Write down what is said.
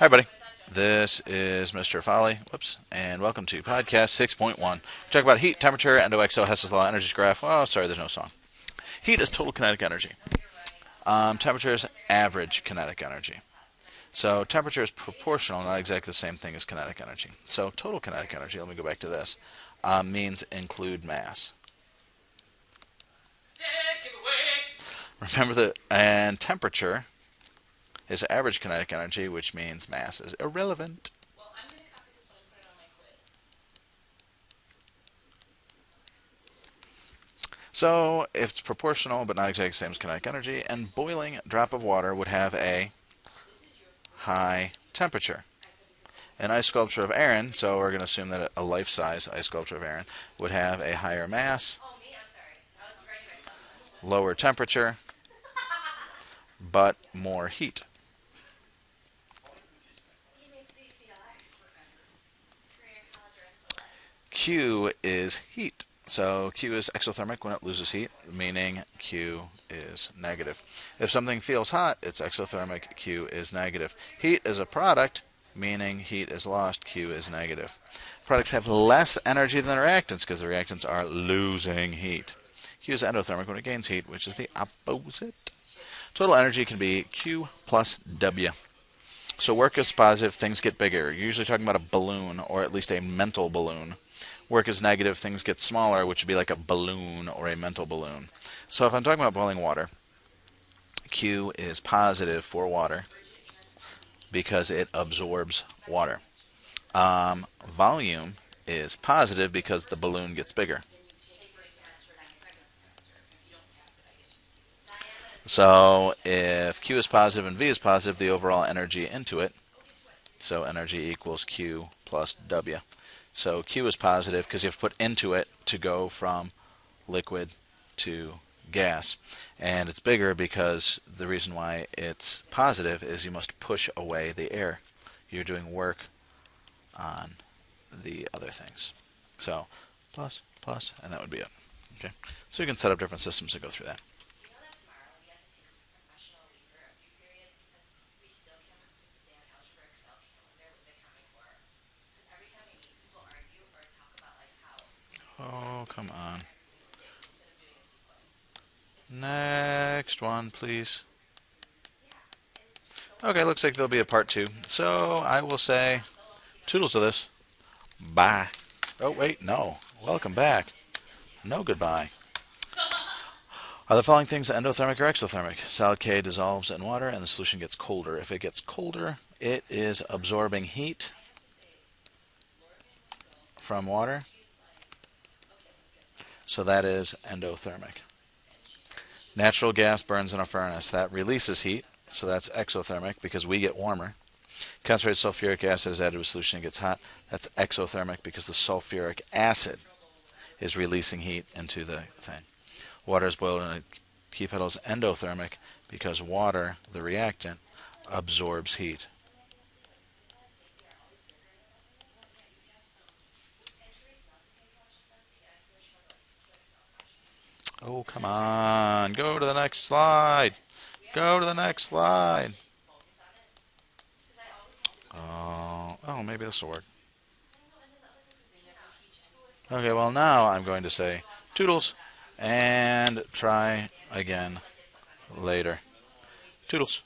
Hi, buddy. This is Mr. Folly. Whoops. And welcome to podcast 6.1. We talk about heat, temperature, endo-exo, Hess's law, energy graph. Oh, sorry, there's no song. Heat is total kinetic energy. Temperature is average kinetic energy. So temperature is proportional, not exactly the same thing as kinetic energy. So total kinetic energy, let me go back to this, means include mass. Remember that, and temperature is average kinetic energy, which means mass is irrelevant. So if it's proportional but not exactly the same as kinetic energy, and boiling a drop of water would have a high temperature. An ice sculpture of Aaron, so we're going to assume that a life-size ice sculpture of Aaron would have a higher mass, lower temperature, but more heat. Q is heat. So Q is exothermic when it loses heat, meaning Q is negative. If something feels hot, it's exothermic, Q is negative. Heat is a product, meaning heat is lost, Q is negative. Products have less energy than the reactants because the reactants are losing heat. Q is endothermic when it gains heat, which is the opposite. Total energy can be Q plus W. So work is positive, things get bigger. You're usually talking about a balloon, or at least a mental balloon. Work is negative, things get smaller, which would be like a balloon or a mental balloon. So if I'm talking about boiling water, Q is positive for water because it absorbs water. Volume is positive because the balloon gets bigger. So if Q is positive and V is positive, the overall energy into it, so energy equals Q plus W. So Q is positive because you have to put into it to go from liquid to gas. And it's bigger because the reason why it's positive is you must push away the air. You're doing work on the other things. So plus, plus, and that would be it. Okay. So you can set up different systems to go through that. Oh, come on. Next one, please. Okay, looks like there'll be a part 2. So I will say toodles to this. Bye. Oh, wait, no. Welcome back. No goodbye. Are the following things endothermic or exothermic? Solid K dissolves in water and the solution gets colder. If it gets colder, it is absorbing heat from water. So that is endothermic. Natural gas burns in a furnace. That releases heat. So that's exothermic because we get warmer. Concentrated sulfuric acid is added to a solution and gets hot. That's exothermic because the sulfuric acid is releasing heat into the thing. Water is boiled in a tea kettle is endothermic because water, the reactant, absorbs heat. Oh, come on. Go to the next slide. Go to the next slide. Oh, maybe this will work. Okay, well, now I'm going to say toodles and try again later. Toodles.